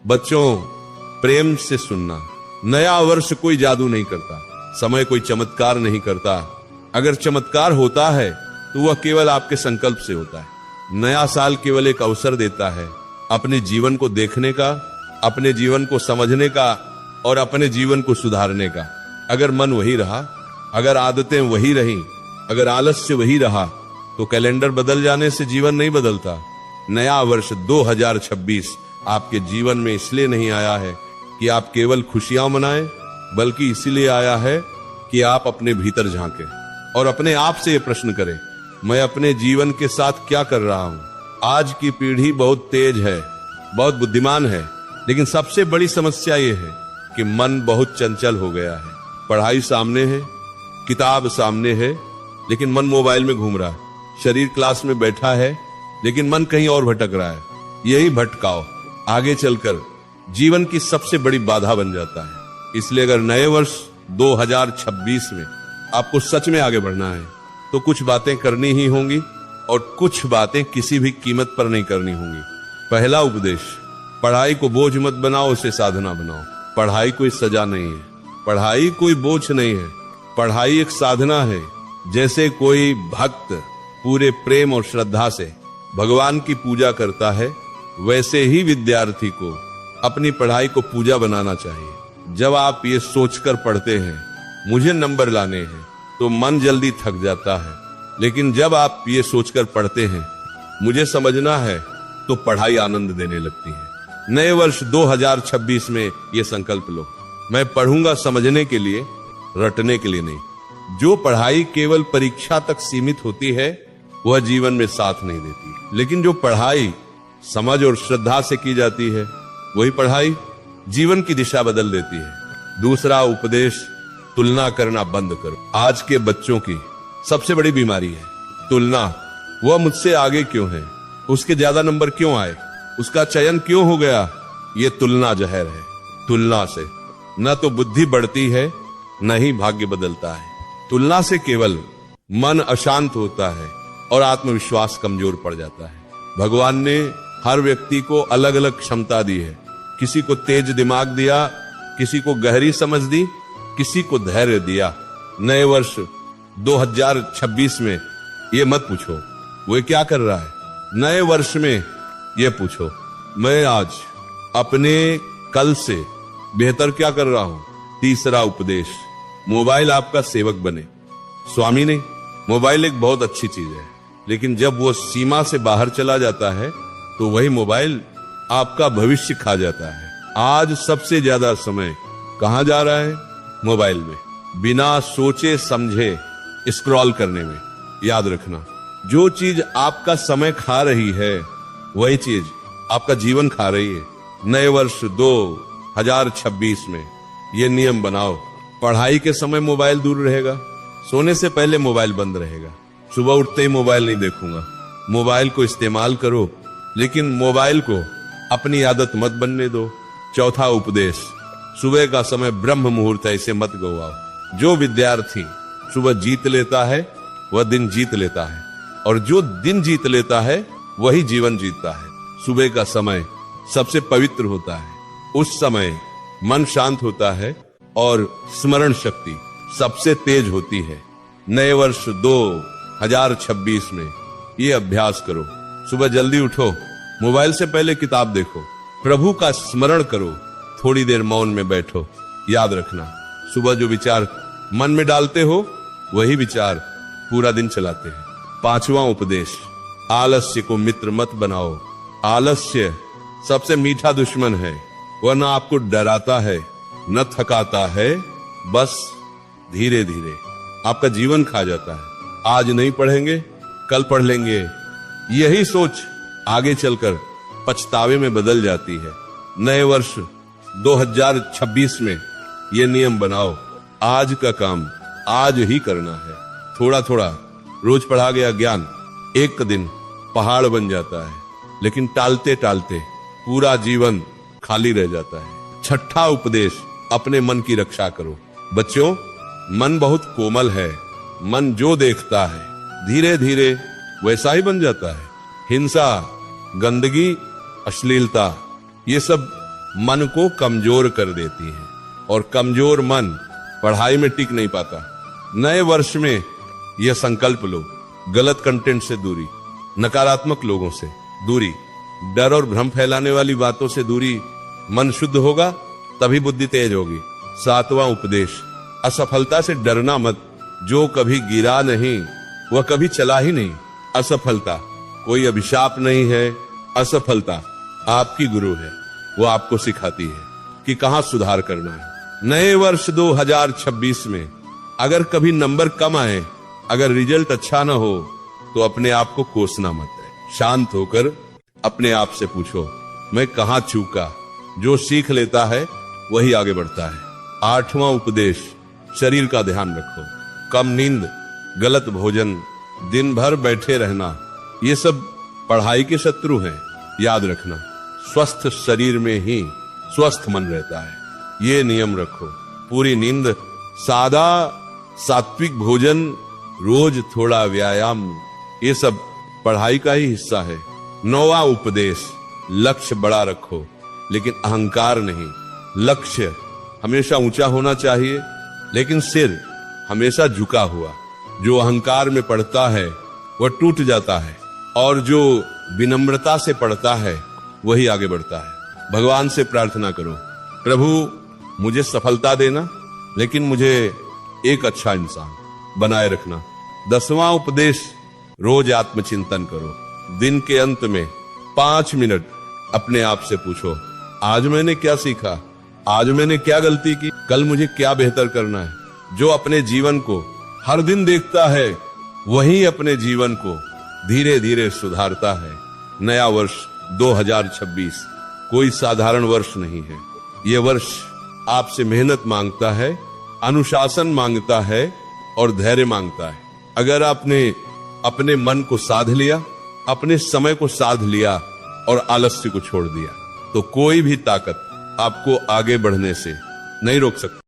बच्चों, प्रेम से सुनना। नया वर्ष कोई जादू नहीं करता, समय कोई चमत्कार नहीं करता। अगर चमत्कार होता है तो वह केवल आपके संकल्प से होता है। नया साल केवल एक अवसर देता है अपने जीवन को देखने का, अपने जीवन को समझने का और अपने जीवन को सुधारने का। अगर मन वही रहा, अगर आदतें वही रहीं, अगर आलस्य वही रहा, तो कैलेंडर बदल जाने से जीवन नहीं बदलता। नया वर्ष 2026 आपके जीवन में इसलिए नहीं आया है कि आप केवल खुशियां मनाएं, बल्कि इसीलिए आया है कि आप अपने भीतर झांकें और अपने आप से ये प्रश्न करें, मैं अपने जीवन के साथ क्या कर रहा हूं। आज की पीढ़ी बहुत तेज है, बहुत बुद्धिमान है, लेकिन सबसे बड़ी समस्या ये है कि मन बहुत चंचल हो गया है। पढ़ाई सामने है, किताब सामने है, लेकिन मन मोबाइल में घूम रहा है। शरीर क्लास में बैठा है, लेकिन मन कहीं और भटक रहा है। यही भटकाव आगे चलकर जीवन की सबसे बड़ी बाधा बन जाता है। इसलिए अगर नए वर्ष 2026 में आपको सच में आगे बढ़ना है तो कुछ बातें करनी ही होंगी और कुछ बातें किसी भी कीमत पर नहीं करनी होंगी। पहला उपदेश, पढ़ाई को बोझ मत बनाओ, उसे साधना बनाओ। पढ़ाई कोई सजा नहीं है, पढ़ाई कोई बोझ नहीं है, पढ़ाई एक साधना है। जैसे कोई भक्त पूरे प्रेम और श्रद्धा से भगवान की पूजा करता है, वैसे ही विद्यार्थी को अपनी पढ़ाई को पूजा बनाना चाहिए। जब आप ये सोचकर पढ़ते हैं मुझे नंबर लाने हैं, तो मन जल्दी थक जाता है, लेकिन जब आप ये सोचकर पढ़ते हैं मुझे समझना है, तो पढ़ाई आनंद देने लगती है। नए वर्ष 2026 में ये संकल्प लो, मैं पढ़ूंगा समझने के लिए, रटने के लिए नहीं। जो पढ़ाई केवल परीक्षा तक सीमित होती है वह जीवन में साथ नहीं देती, लेकिन जो पढ़ाई समझ और श्रद्धा से की जाती है वही पढ़ाई जीवन की दिशा बदल देती है। दूसरा उपदेश, तुलना करना बंद करो। आज के बच्चों की सबसे बड़ी बीमारी है तुलना। वह मुझसे आगे क्यों है, उसके ज्यादा नंबर क्यों आए, उसका चयन क्यों हो गया। ये तुलना जहर है। तुलना से न तो बुद्धि बढ़ती है, न ही भाग्य बदलता है। तुलना से केवल मन अशांत होता है और आत्मविश्वास कमजोर पड़ जाता है। भगवान ने हर व्यक्ति को अलग अलग क्षमता दी है। किसी को तेज दिमाग दिया, किसी को गहरी समझ दी, किसी को धैर्य दिया। नए वर्ष 2026 में ये मत पूछो वो क्या कर रहा है। नए वर्ष में ये पूछो, मैं आज अपने कल से बेहतर क्या कर रहा हूं। तीसरा उपदेश, मोबाइल आपका सेवक बने, स्वामी नहीं। मोबाइल एक बहुत अच्छी चीज है, लेकिन जब वो सीमा से बाहर चला जाता है तो वही मोबाइल आपका भविष्य खा जाता है। आज सबसे ज्यादा समय कहां जा रहा है, मोबाइल में, बिना सोचे समझे स्क्रॉल करने में। याद रखना, जो चीज आपका समय खा रही है वही चीज आपका जीवन खा रही है। नए वर्ष 2026 में ये नियम बनाओ, पढ़ाई के समय मोबाइल दूर रहेगा, सोने से पहले मोबाइल बंद रहेगा, सुबह उठते ही मोबाइल नहीं देखूंगा। मोबाइल को इस्तेमाल करो, लेकिन मोबाइल को अपनी आदत मत बनने दो। चौथा उपदेश, सुबह का समय ब्रह्म मुहूर्त है, इसे मत गवाओ। जो विद्यार्थी सुबह जीत लेता है वह दिन जीत लेता है, और जो दिन जीत लेता है वही जीवन जीतता है। सुबह का समय सबसे पवित्र होता है, उस समय मन शांत होता है और स्मरण शक्ति सबसे तेज होती है। नए वर्ष 2026 में ये अभ्यास करो। सुबह जल्दी उठो, मोबाइल से पहले किताब देखो, प्रभु का स्मरण करो, थोड़ी देर मौन में बैठो। याद रखना, सुबह जो विचार मन में डालते हो वही विचार पूरा दिन चलाते हैं। पांचवा उपदेश, आलस्य को मित्र मत बनाओ। आलस्य सबसे मीठा दुश्मन है, वह न आपको डराता है न थकाता है, बस धीरे धीरे आपका जीवन खा जाता है। आज नहीं पढ़ेंगे कल पढ़ लेंगे, यही सोच आगे चलकर पछतावे में बदल जाती है। नए वर्ष 2026 में ये नियम बनाओ, आज का काम आज ही करना है। थोड़ा थोड़ा रोज पढ़ा गया ज्ञान एक दिन पहाड़ बन जाता है, लेकिन टालते टालते पूरा जीवन खाली रह जाता है। छठा उपदेश, अपने मन की रक्षा करो। बच्चों, मन बहुत कोमल है, मन जो देखता है धीरे धीरे वैसा ही बन जाता है। हिंसा, गंदगी, अश्लीलता, ये सब मन को कमजोर कर देती हैं और कमजोर मन पढ़ाई में टिक नहीं पाता। नए वर्ष में यह संकल्प लो, गलत कंटेंट से दूरी, नकारात्मक लोगों से दूरी, डर और भ्रम फैलाने वाली बातों से दूरी। मन शुद्ध होगा तभी बुद्धि तेज होगी। 7वां उपदेश, असफलता से डरना मत। जो कभी गिरा नहीं वह कभी चला ही नहीं। असफलता कोई अभिशाप नहीं है, असफलता आपकी गुरु है। वो आपको सिखाती है कि कहां सुधार करना है। नए वर्ष 2026 में अगर कभी नंबर कम आए, अगर रिजल्ट अच्छा ना हो, तो अपने आप को कोसना मत है। शांत होकर अपने आप से पूछो, मैं कहां चूका। जो सीख लेता है वही आगे बढ़ता है। 8वां उपदेश, शरीर का ध्यान रखो। कम नींद, गलत भोजन, दिन भर बैठे रहना, ये सब पढ़ाई के शत्रु हैं। याद रखना, स्वस्थ शरीर में ही स्वस्थ मन रहता है। ये नियम रखो। पूरी नींद, सादा सात्विक भोजन, रोज थोड़ा व्यायाम, ये सब पढ़ाई का ही हिस्सा है। 9वां उपदेश, लक्ष्य बड़ा रखो लेकिन अहंकार नहीं। लक्ष्य हमेशा ऊंचा होना चाहिए लेकिन सिर हमेशा झुका हुआ। जो अहंकार में पढ़ता है वह टूट जाता है और जो विनम्रता से पढ़ता है वही आगे बढ़ता है। भगवान से प्रार्थना करो, प्रभु मुझे सफलता देना लेकिन मुझे एक अच्छा इंसान बनाए रखना। 10वां उपदेश, रोज आत्मचिंतन करो। दिन के अंत में 5 मिनट अपने आप से पूछो, आज मैंने क्या सीखा, आज मैंने क्या गलती की, कल मुझे क्या बेहतर करना है। जो अपने जीवन को हर दिन देखता है वही अपने जीवन को धीरे धीरे सुधारता है। नया वर्ष 2026 कोई साधारण वर्ष नहीं है। यह वर्ष आपसे मेहनत मांगता है, अनुशासन मांगता है और धैर्य मांगता है। अगर आपने अपने मन को साध लिया, अपने समय को साध लिया और आलस्य को छोड़ दिया, तो कोई भी ताकत आपको आगे बढ़ने से नहीं रोक सकती।